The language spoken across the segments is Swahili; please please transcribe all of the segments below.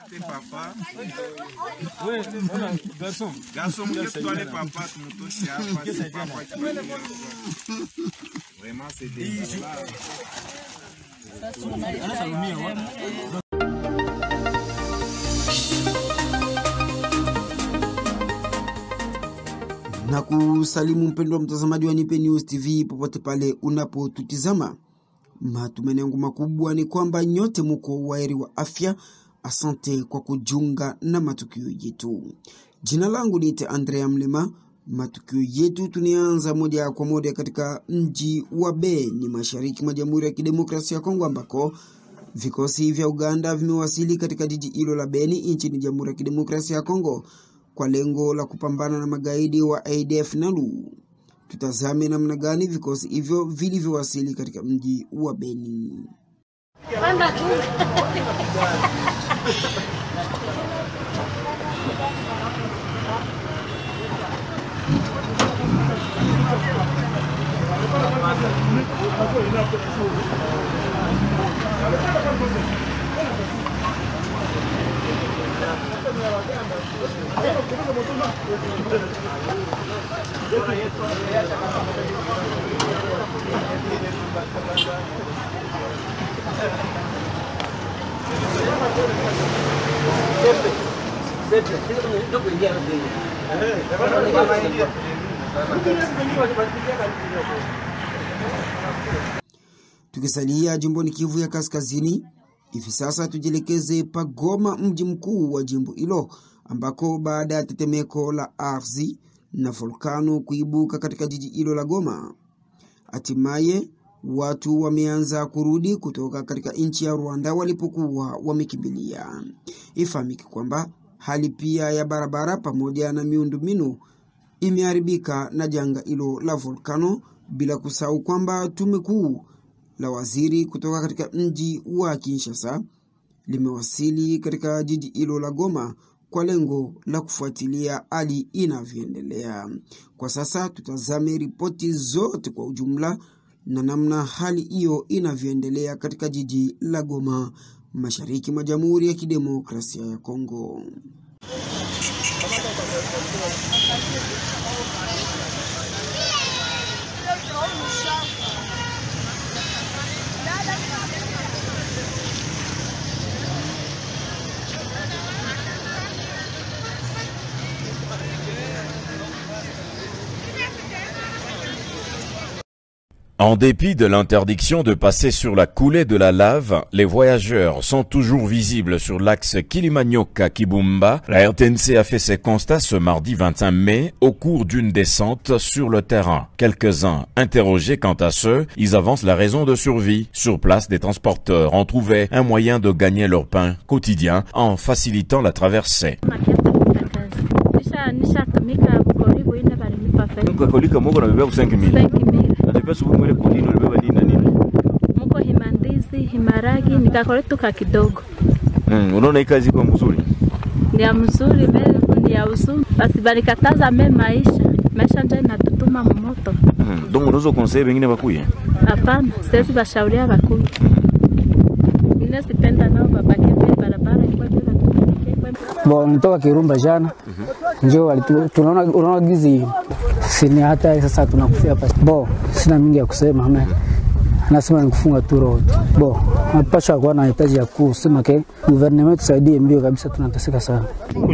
T'es papa. Oui, garçon. Garçon, que toi les papas, tu me touches à papa. Vraiment, c'est des. Na kusalimu mpendwa mtazamaji wa Nipe News TV popote pale unapotutizama. Matumaini yangu makubwa ni kwamba nyote mko waheri wa afya. Asante kwa kujiunga na matukio yetu. Jina langu ni Andrea Mlema. Matukio yetu tunaanza moja kwa moja katika mji wa Beni, mashariki mwa Jamhuri ya Kidemokrasia ya Kongo, ambako vikosi vya Uganda vimewasili katika jiji hilo la Beni nchini Jamhuri ya Kidemokrasia ya Kongo kwa lengo la kupambana na magaidi wa ADF NALU. Tutazame namna gani vikosi hivyo vilivyowasili katika mji wa Beni. Tukisalia jimboni Kivu ya Kaskazini, hivi sasa tujielekeze pa Goma, mji mkuu wa jimbo hilo, ambako baada ya tetemeko la ardhi na volkano kuibuka katika jiji hilo la Goma, hatimaye watu wameanza kurudi kutoka katika nchi ya Rwanda walipokuwa wamekimbilia. Ifahamike kwamba hali pia ya barabara pamoja na miundombinu imeharibika na janga hilo la volkano, bila kusahau kwamba tume kuu la waziri kutoka katika mji wa Kinshasa limewasili katika jiji hilo la Goma kwa lengo la kufuatilia hali inavyoendelea. Kwa sasa tutazame ripoti zote kwa ujumla na namna hali hiyo inavyoendelea katika jiji la Goma, mashariki mwa Jamhuri ya Kidemokrasia ya Kongo. En dépit de l'interdiction de passer sur la coulée de la lave, les voyageurs sont toujours visibles sur l'axe Kilimanyoka-Kibumba. La RTNC a fait ses constats ce mardi 25 mai au cours d'une descente sur le terrain. Quelques-uns interrogés quant à ceux, ils avancent la raison de survie. Sur place, des transporteurs ont trouvé un moyen de gagner leur pain quotidien en facilitant la traversée. Muko himandizi, himaragi, nikakoletuka kidogo. Unaona hii kazi kwa mzuri? Ni mzuri, ni ya uzuri. Basi balikataza maisha ndio inatutuma moto. Donc unaweza conseiller wengine bakuye? Hapana, sisi bashauria bakuye. Mimi sipenda nao babake barabara ilikuwa bila Bo nitoka Kirumba jana. Njoo tunaona gizi. Sini hata sasa tunakufia hapa. Bo sina mingi ya kusema amen. Nasema ni kufunga tu road. Bo napasha kuwa na hitaji ya kusema ke government tusaidie mbio kabisa, tunateseka sana.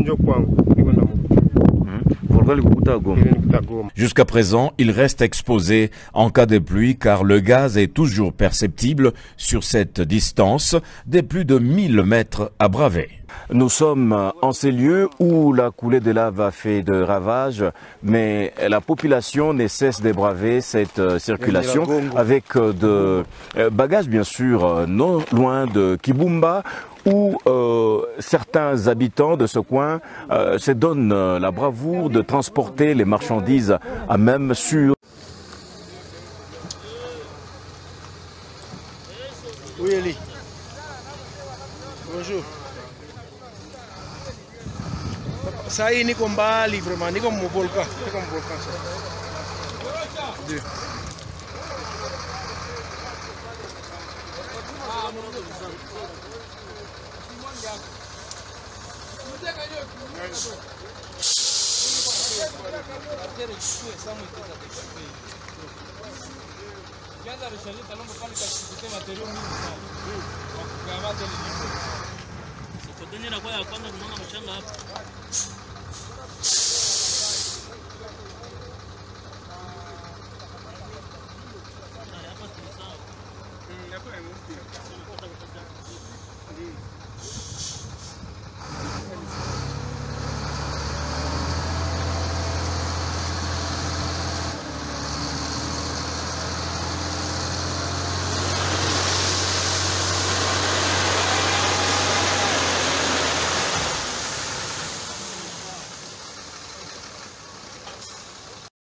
Njoo kwangu. Jusqu'à présent, il reste exposé en cas de pluie car le gaz est toujours perceptible sur cette distance de plus de 1000 mètres à braver. Nous sommes en ces lieux où la coulée de lave a fait de ravages, mais la population ne cesse de braver cette circulation avec de bagages bien sûr non loin de Kibumba, où certains habitants de ce coin se donnent la bravoure de transporter les marchandises à même sur... Oui, Eli. Bonjour. Ça y est, niko mbali vraiment, niko mu volcan, ça.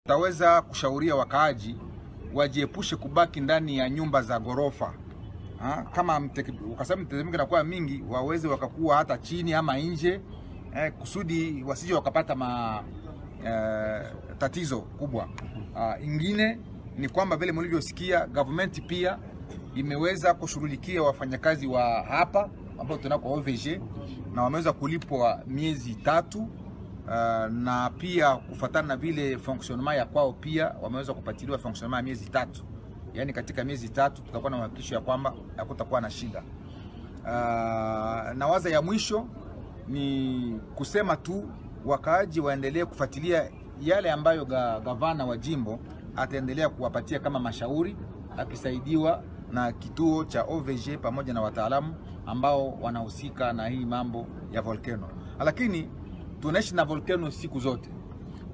Taweza kushauria wakaaji wajiepushe kubaki ndani ya nyumba za gorofa. Kama ukasema mtetemeko inakuwa mingi, waweze wakakuwa hata chini ama nje, kusudi wasije wakapata tatizo kubwa. Ingine ni kwamba vile mlivyosikia, government pia imeweza kushughulikia wafanyakazi wa hapa ambao tunako OVG, na wameweza kulipwa miezi 3. Na pia kufuatana na vile fonctionnement ya kwao pia wameweza kupatiliwa fonctionnement ya miezi 3. Yaani katika miezi 3 tutakuwa na uhakikisho ya kwamba hakutakuwa na shida. Na waza ya mwisho ni kusema tu wakaaji waendelee kufuatilia yale ambayo gavana wa jimbo ataendelea kuwapatia kama mashauri, akisaidiwa na kituo cha OVG pamoja na wataalamu ambao wanahusika na hii mambo ya volcano. Lakini tunaishi na volcano siku zote.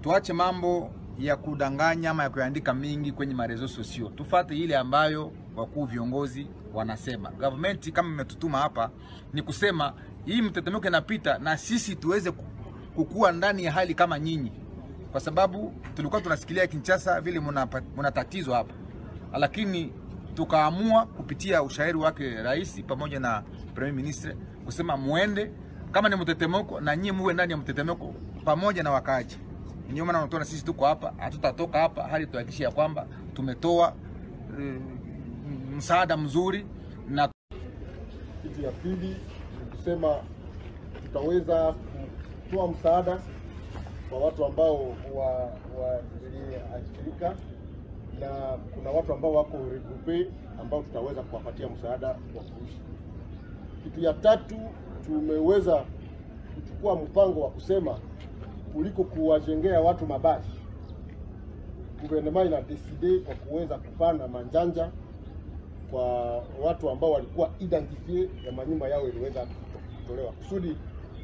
Tuache mambo ya kudanganya ama ya kuandika mingi kwenye marezo sosio. Tufuate ile ambayo wakuu viongozi wanasema. Government kama imetutuma hapa ni kusema hii mtetemeko inapita na sisi tuweze kukua ndani ya hali kama nyinyi. Kwa sababu tulikuwa tunasikilia Kinshasa vile mna tatizo hapa. Lakini tukaamua kupitia ushauri wake rais pamoja na Premier Ministre kusema muende kama ni mtetemeko na nyinyi muwe ndani ya mtetemeko pamoja na wakaaji. Ndio maana tunaona sisi tuko hapa, hatutatoka hapa hadi tuhakikishe kwamba tumetoa msaada mzuri. Na kitu ya pili ni kusema tutaweza kutoa msaada kwa watu ambao waliathirika, na kuna watu ambao wako regroupe ambao tutaweza kuwapatia msaada wa kuishi. Kitu ya tatu, tumeweza kuchukua mpango wa kusema kuliko kuwajengea watu mabasi, gouvernement ina decide kwa kuweza kupanda manjanja kwa watu ambao walikuwa identifie ya manyumba yao iliweza kutolewa, kusudi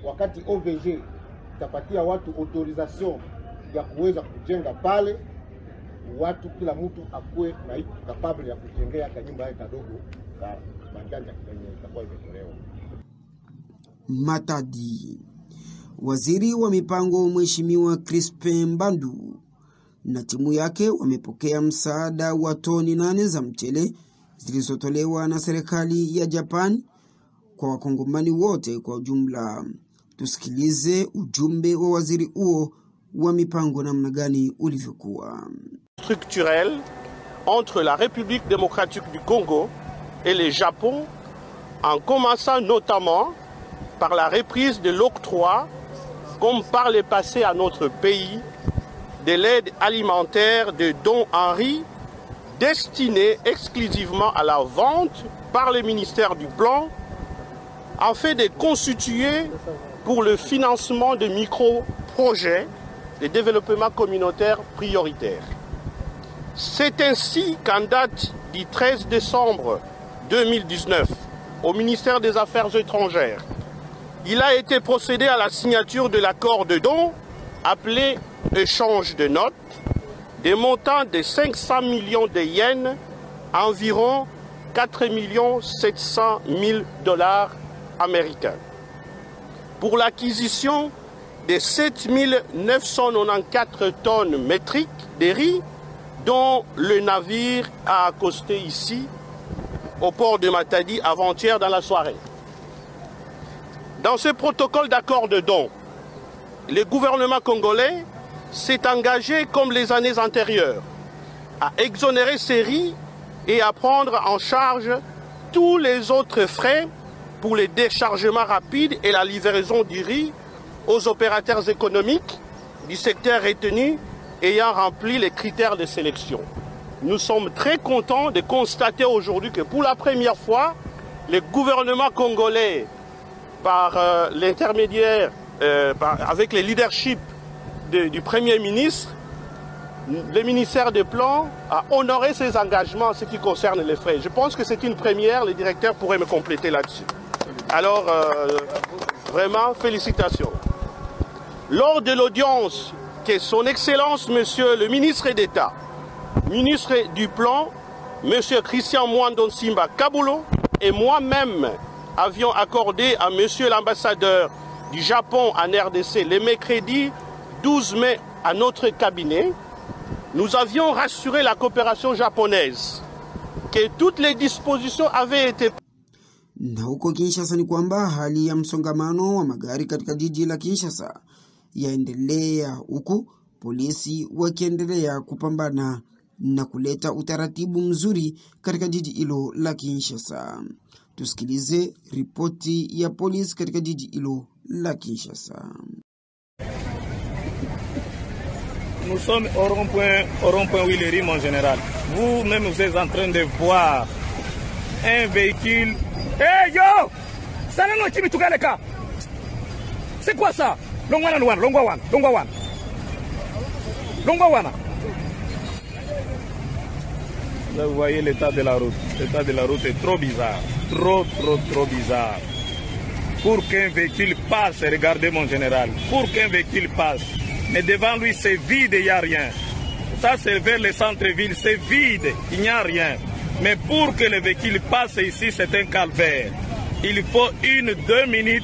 wakati OVG itapatia watu autorisation ya kuweza kujenga pale, watu kila mtu akuwe na iko capable ya kujengea kanyumba yake kadogo na manjanja kwenye itakuwa imetolewa. Matadi. Waziri wa mipango Mheshimiwa Crispin Mbandu na timu yake wamepokea msaada wa toni 8 za mchele zilizotolewa na serikali ya Japan kwa wakongomani wote kwa ujumla. Tusikilize ujumbe wa waziri huo wa mipango namna gani ulivyokuwa. Structurel entre la République démocratique du Congo et le Japon, en commençant notamment par la reprise de l'octroi, comme par le passé à notre pays, de l'aide alimentaire de Don Henri, destinée exclusivement à la vente par le ministère du Plan, afin de constituer pour le financement de micro-projets de développement communautaire prioritaires. C'est ainsi qu'en date du 13 décembre 2019, au ministère des Affaires étrangères, il a été procédé à la signature de l'accord de don, appelé échange de notes, des montants de 500 millions de yens, environ 4 700 000 $ américains, pour l'acquisition de 7 994 tonnes métriques de riz, dont le navire a accosté ici, au port de Matadi, avant-hier dans la soirée. Dans ce protocole d'accord de don, le gouvernement congolais s'est engagé, comme les années antérieures, à exonérer ces riz et à prendre en charge tous les autres frais pour le déchargement rapide et la livraison du riz aux opérateurs économiques du secteur retenu ayant rempli les critères de sélection. Nous sommes très contents de constater aujourd'hui que pour la première fois, le gouvernement congolais, par l'intermédiaire, avec le leadership du Premier ministre, le ministère des Plans a honoré ses engagements en ce qui concerne les frais. Je pense que c'est une première, le directeur pourrait me compléter là-dessus. Alors, vraiment, félicitations. Lors de l'audience que son Excellence, Monsieur le ministre d'État, ministre du Plan, Monsieur Christian Mwando Simba Kabulo, et moi-même avions accordé à Monsieur l'ambassadeur du Japon en RDC le mercredi 12 mai à notre cabinet, nous avions rassuré la coopération japonaise que toutes les dispositions avaient été. Na huko Kinshasa ni kwamba hali ya msongamano wa magari katika jiji la Kinshasa yaendelea, huku polisi wakiendelea kupambana na kuleta utaratibu mzuri katika jiji hilo la Kinshasa. Tusikilize ripoti ya polisi katika jiji hilo la Kinshasa. Nous sommes au rond-point Willery, mon général. Vous-même, vous êtes en train de voir un véhicule. Hey yo! C'est quoi ça? Longwa Wana. Là, vous voyez l'état de la route. L'état de la route est trop bizarre. Trop bizarre. Pour qu'un véhicule passe, regardez mon général, pour qu'un véhicule passe, mais devant lui c'est vide, il n'y a rien. Ça c'est vers le centre-ville, c'est vide, il n'y a rien. Mais pour que le véhicule passe ici, c'est un calvaire. Il faut 1-2 minutes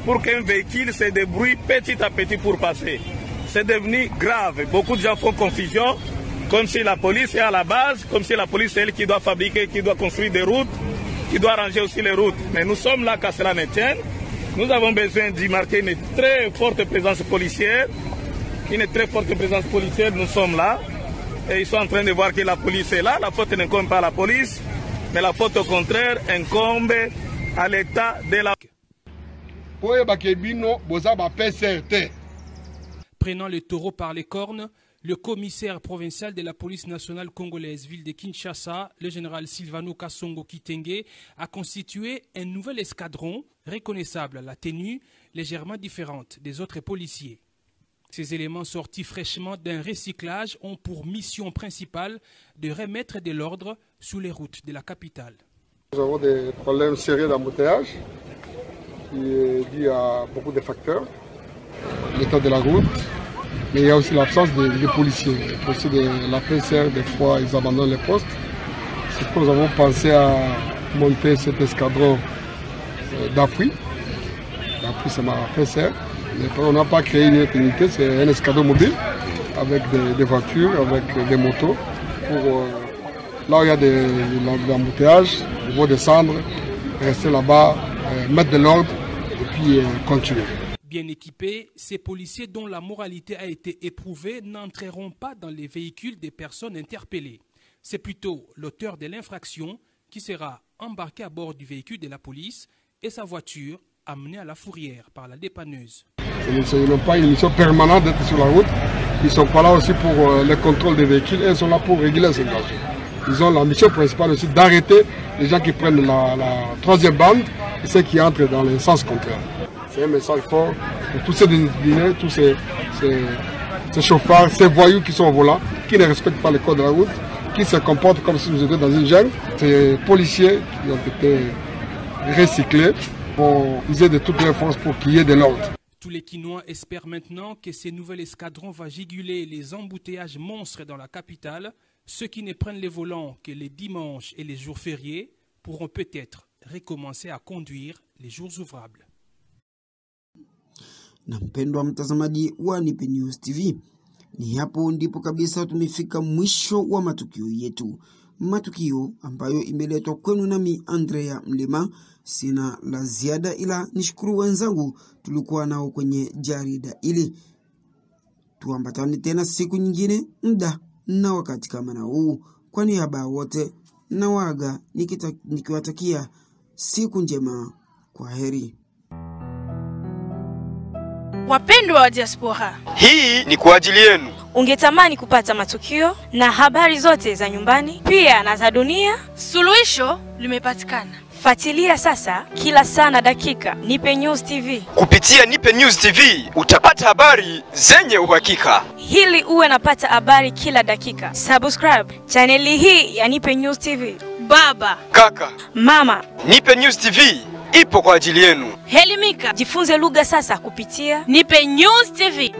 pour qu'un véhicule se débrouille petit à petit pour passer. C'est devenu grave. Beaucoup de gens font confusion, comme si la police est à la base, comme si la police est elle qui doit fabriquer, qui doit construire des routes, qui doit arranger aussi les routes. Mais nous sommes là qu'à cela ne tienne. Nous avons besoin d'y marquer une très forte présence policière. Une très forte présence policière, nous sommes là. Et ils sont en train de voir que la police est là. La faute n'incombe pas à la police, mais la faute au contraire incombe à l'état de la... Prenant le taureau par les cornes, le commissaire provincial de la police nationale congolaise, ville de Kinshasa, le général Silvano Kasongo Kitenge, a constitué un nouvel escadron reconnaissable à la tenue légèrement différente des autres policiers. Ces éléments sortis fraîchement d'un recyclage ont pour mission principale de remettre de l'ordre sur les routes de la capitale. Nous avons des problèmes sérieux d'embouteillage qui est dû à beaucoup de facteurs. L'état de la route, mais il y a aussi l'absence des policiers. Les policiers de la PCR, des fois, ils abandonnent les postes. C'est pourquoi nous avons pensé à monter cet escadron d'appui. L'appui, c'est ma PCR. Mais on n'a pas créé une unité, c'est un escadron mobile avec des voitures, avec des motos. Pour, là où il y a de l'embouteillage, ils vont descendre, rester là-bas, mettre de l'ordre et puis continuer. Bien équipés, ces policiers dont la moralité a été éprouvée n'entreront pas dans les véhicules des personnes interpellées. C'est plutôt l'auteur de l'infraction qui sera embarqué à bord du véhicule de la police et sa voiture amenée à la fourrière par la dépanneuse. Ils n'ont pas une mission permanente d'être sur la route. Ils ne sont pas là aussi pour le contrôle des véhicules. Ils sont là pour régler la situation. Ils ont la mission principale aussi d'arrêter les gens qui prennent la troisième bande et ceux qui entrent dans le sens contraire. C'est un message fort pour tous ces disciplinés, tous ces chauffards, ces voyous qui sont au volant, qui ne respectent pas le code de la route, qui se comportent comme si nous étions dans une jungle. Ces policiers qui ont été recyclés vont user de toutes leurs forces pour qu'il y ait de l'ordre. Tous les Quinois espèrent maintenant que ces nouveaux escadrons vont juguler les embouteillages monstres dans la capitale. Ceux qui ne prennent les volants que les dimanches et les jours fériés pourront peut-être recommencer à conduire les jours ouvrables. Na mpendwa mtazamaji wa Nipe News TV, ni hapo ndipo kabisa tumefika mwisho wa matukio yetu. Matukio ambayo imeletwa kwenu nami Andrea Mlema. Sina la ziada ila nishukuru wenzangu tulikuwa nao kwenye jarida ili. Tuambatane tena siku nyingine, muda na wakati kama na huu. Kwa niaba wote na waga nikiwatakia siku njema. Kwa heri. Wapendwa wa diaspora, hii ni kwa ajili yenu. Ungetamani kupata matukio na habari zote za nyumbani pia na za dunia? Suluhisho limepatikana. Fuatilia sasa kila saa na dakika Nipe News TV. Kupitia Nipe News TV utapata habari zenye uhakika. Hili uwe napata habari kila dakika. Subscribe chaneli hii ya Nipe News TV. Baba, kaka, mama, Nipe News TV ipo kwa ajili yenu. Elimika, jifunze lugha sasa kupitia Nipe News TV.